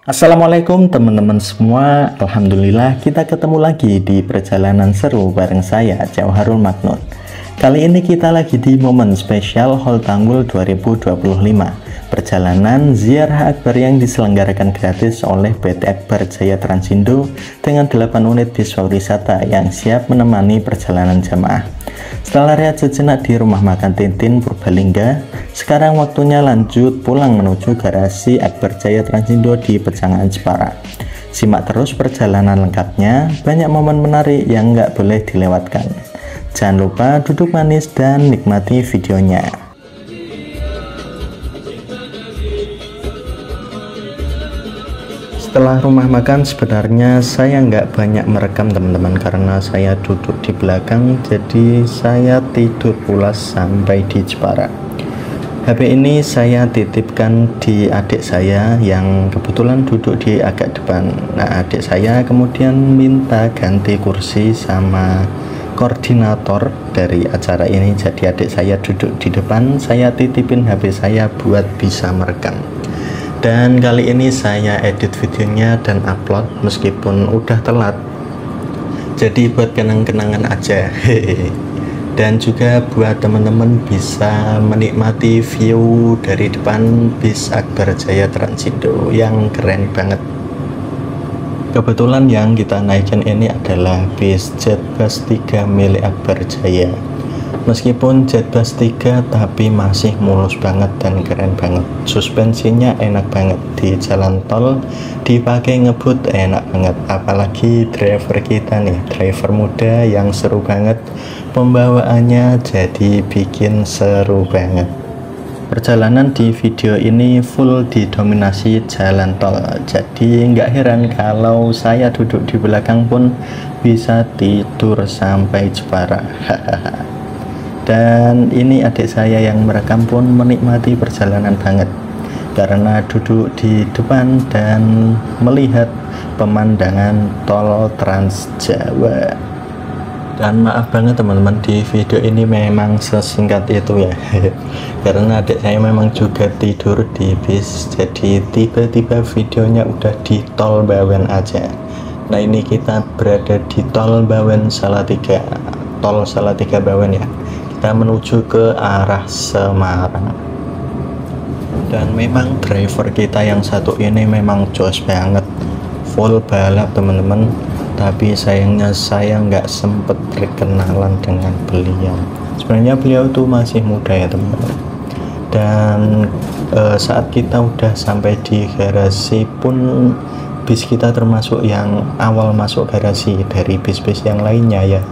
Assalamualaikum teman-teman semua. Alhamdulillah kita ketemu lagi di perjalanan seru bareng saya Jauharul Maknud. Kali ini kita lagi di momen spesial Hol Tanggul 2025, perjalanan ziarah akbar yang diselenggarakan gratis oleh PT Akbar Jaya Transindo dengan 8 unit bis wisata yang siap menemani perjalanan jamaah. Setelah rehat sejenak di rumah makan Tintin Purbalingga, sekarang waktunya lanjut pulang menuju garasi Akbar Jaya Transindo di Pejangan Jepara. Simak terus perjalanan lengkapnya, banyak momen menarik yang nggak boleh dilewatkan. Jangan lupa duduk manis dan nikmati videonya. Setelah rumah makan, sebenarnya saya nggak banyak merekam teman-teman karena saya duduk di belakang, jadi saya tidur pulas sampai di Jepara. HP ini saya titipkan di adik saya yang kebetulan duduk di agak depan. Nah, adik saya kemudian minta ganti kursi sama koordinator dari acara ini, jadi adik saya duduk di depan, saya titipin HP saya buat bisa merekam. Dan kali ini saya edit videonya dan upload meskipun udah telat, jadi buat kenang-kenangan aja. Dan juga buat teman-teman bisa menikmati view dari depan bis Akbar Jaya Transindo yang keren banget. Kebetulan yang kita naikin ini adalah bis Jetbus 3 milik Akbar Jaya. Meskipun Jetbus 3 tapi masih mulus banget dan keren banget. Suspensinya enak banget, di jalan tol dipakai ngebut enak banget. Apalagi driver kita nih, driver muda yang seru banget. Pembawaannya jadi bikin seru banget. Perjalanan di video ini full didominasi jalan tol, jadi nggak heran kalau saya duduk di belakang pun bisa tidur sampai Jepara. Dan ini adik saya yang merekam pun menikmati perjalanan banget karena duduk di depan dan melihat pemandangan tol Trans Jawa. Dan maaf banget teman-teman, di video ini memang sesingkat itu ya karena adik saya memang juga tidur di bis, jadi tiba-tiba videonya udah di tol Bawen aja. Nah, ini kita berada di tol Bawen Salatiga, tol Salatiga Bawen ya, kita menuju ke arah Semarang. Dan memang driver kita yang satu ini memang jos banget, full balap teman-teman. Tapi sayangnya saya nggak sempet berkenalan dengan beliau. Sebenarnya beliau tuh masih muda ya teman-teman. Dan saat kita udah sampai di garasi pun bis kita termasuk yang awal masuk garasi dari bis-bis yang lainnya ya.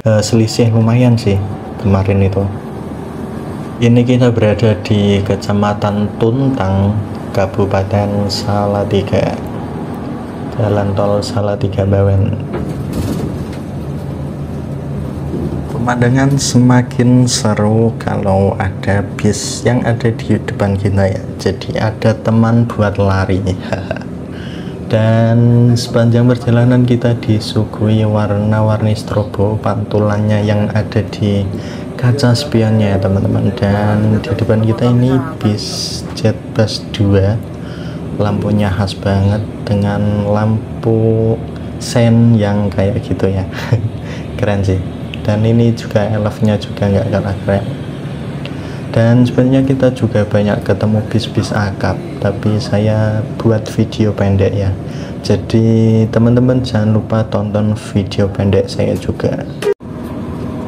Selisih lumayan sih kemarin itu. Ini kita berada di Kecamatan Tuntang, Kabupaten Salatiga, jalan tol Salatiga Bawen. Pemandangan semakin seru kalau ada bis yang ada di depan kita ya, jadi ada teman buat lari. Dan sepanjang perjalanan kita disuguhi warna-warni strobo pantulannya yang ada di kaca spionnya ya teman-teman. Dan di depan kita ini bis Jetbus 2, lampunya khas banget dengan lampu sen yang kayak gitu ya. Keren sih. Dan ini juga elefnya juga nggak kalah keren. Dan sebenarnya kita juga banyak ketemu bis-bis akap, tapi saya buat video pendek ya, jadi teman-teman jangan lupa tonton video pendek saya juga.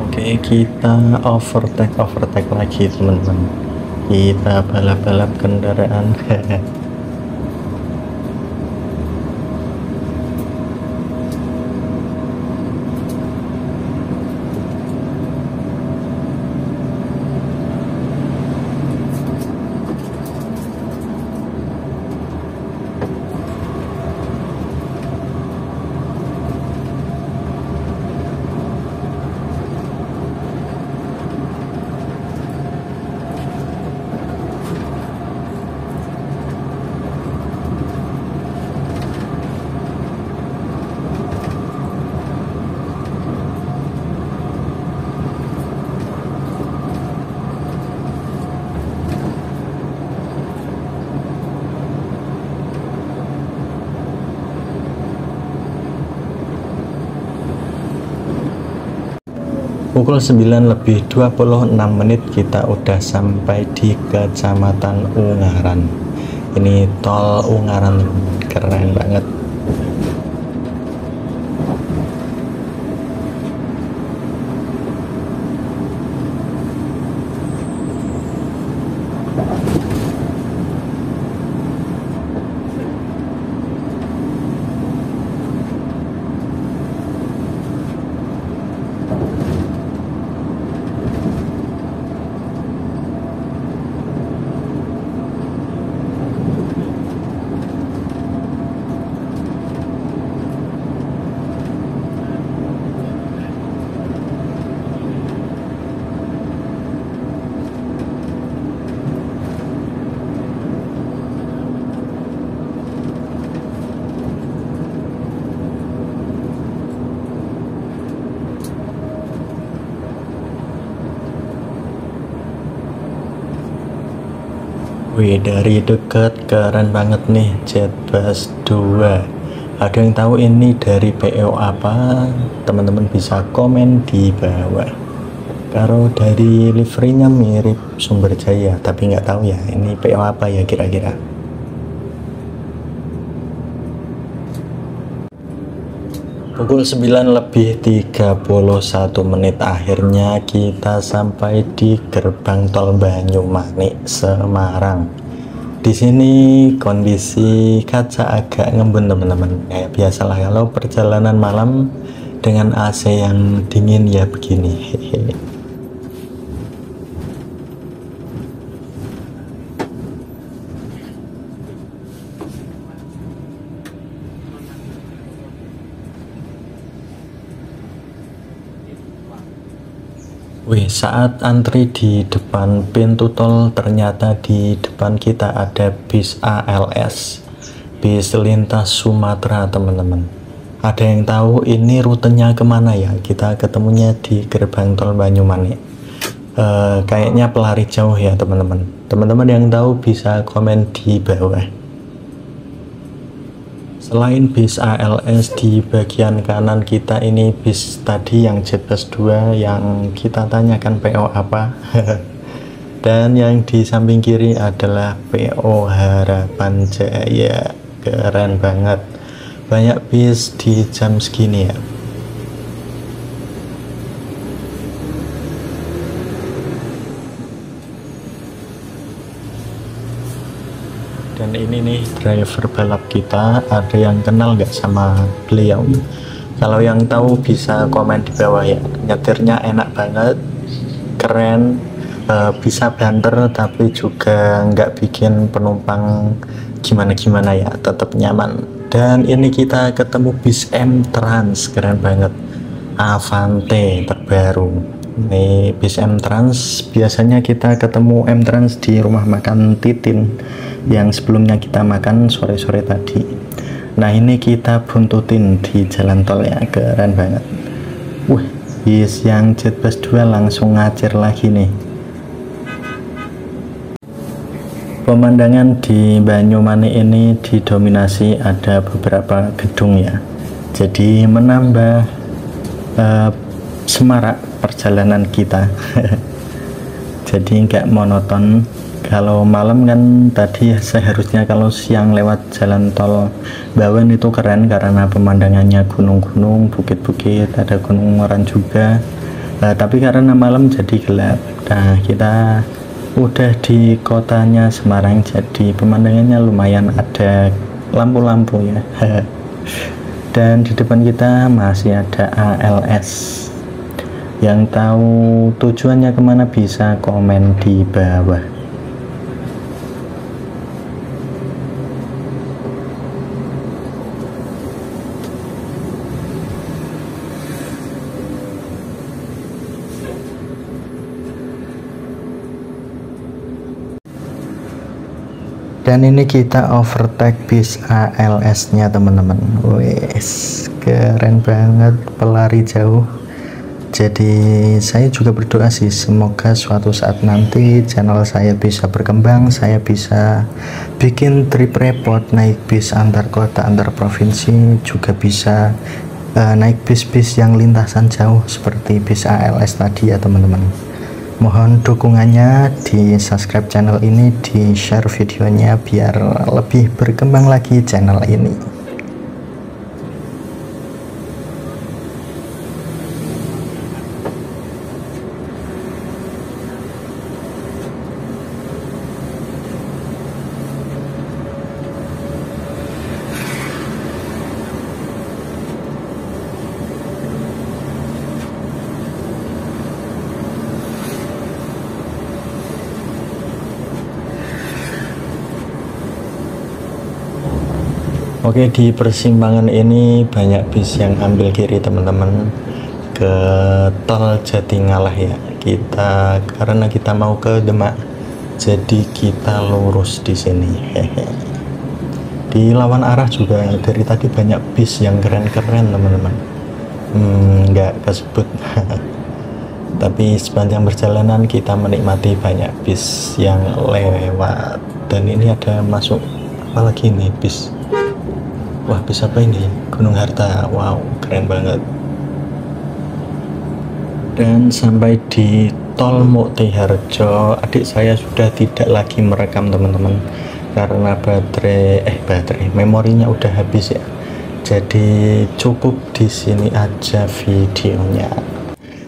Oke, kita overtake lagi teman-teman, kita balap-balap kendaraan. Pukul 9:26 kita udah sampai di Kecamatan Ungaran. Ini tol Ungaran, keren banget. Wih, dari deket keren banget nih, Jetbus 2. Ada yang tahu ini dari PO apa? Teman-teman bisa komen di bawah. Kalau dari liverynya mirip Sumber Jaya, tapi nggak tahu ya ini PO apa ya kira-kira. Pukul 9:31 akhirnya kita sampai di gerbang tol Banyumanik Semarang. Di sini kondisi kaca agak ngembun teman-teman. Kayak biasalah kalau perjalanan malam dengan AC yang dingin ya begini. Wih, saat antri di depan pintu tol ternyata di depan kita ada bis ALS, bis lintas Sumatera teman-teman. Ada yang tahu ini rutenya kemana ya? Kita ketemunya di gerbang tol Banyumanik. Kayaknya pelari jauh ya teman-teman. Teman-teman yang tahu bisa komen di bawah. Selain bis ALS, di bagian kanan kita ini bis tadi yang Jetbus 2 yang kita tanyakan PO apa. Dan yang di samping kiri adalah PO Harapan Jaya. Keren banget. Banyak bis di jam segini ya. Dan ini nih driver balap kita, ada yang kenal nggak sama beliau? Kalau yang tahu bisa komen di bawah ya. Nyetirnya enak banget, keren, bisa banter tapi juga nggak bikin penumpang gimana-gimana ya, tetap nyaman. Dan ini kita ketemu bis M-Trans, keren banget, Avante terbaru. Ini bis M-Trans, biasanya kita ketemu M-Trans di rumah makan Titin yang sebelumnya kita makan sore-sore tadi. Nah ini kita buntutin di jalan tol ya, keren banget. Wih, bis yang Jetbus 2 langsung ngacir lagi nih. Pemandangan di Banyumanik ini didominasi ada beberapa gedung ya, jadi menambah semarak perjalanan kita. Jadi nggak monoton. Kalau malam kan tadi seharusnya kalau siang lewat jalan tol Bawen itu keren karena pemandangannya gunung-gunung, bukit-bukit, ada Gunung Moran juga. Tapi karena malam jadi gelap. Nah kita udah di kotanya Semarang, jadi pemandangannya lumayan ada lampu-lampu ya. Dan di depan kita masih ada ALS. Yang tahu tujuannya kemana bisa komen di bawah. Dan ini kita overtake bis ALS nya teman-teman. Wes, keren banget, pelari jauh. Jadi saya juga berdoa sih semoga suatu saat nanti channel saya bisa berkembang, saya bisa bikin trip report naik bis antar kota, antar provinsi, juga bisa naik bis-bis yang lintasan jauh seperti bis ALS tadi ya teman-teman. Mohon dukungannya, di subscribe channel ini, di share videonya biar lebih berkembang lagi channel ini. Oke, di persimpangan ini banyak bis yang ambil kiri teman-teman ke tol Jatingalah ya. Karena kita mau ke Demak, jadi kita lurus di sini. Hehe. Di lawan arah juga dari tadi banyak bis yang keren-keren teman-teman. Nggak kesebut. Tapi sepanjang perjalanan kita menikmati banyak bis yang lewat. Dan ini ada masuk apa lagi nih bis? Wah, bis apa ini? Gunung Harta. Wow, keren banget. Dan sampai di tol Muktiharjo, adik saya sudah tidak lagi merekam teman-teman karena memorinya udah habis ya. Jadi cukup di sini aja videonya.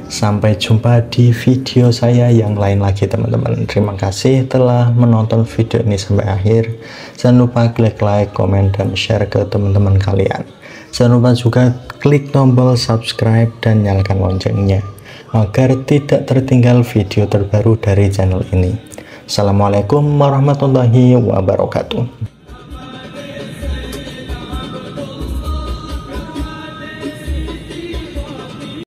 Sampai jumpa di video saya yang lain lagi teman-teman. Terima kasih telah menonton video ini sampai akhir. Jangan lupa klik like, komen, dan share ke teman-teman kalian. Jangan lupa juga klik tombol subscribe dan nyalakan loncengnya agar tidak tertinggal video terbaru dari channel ini. Assalamualaikum warahmatullahi wabarakatuh.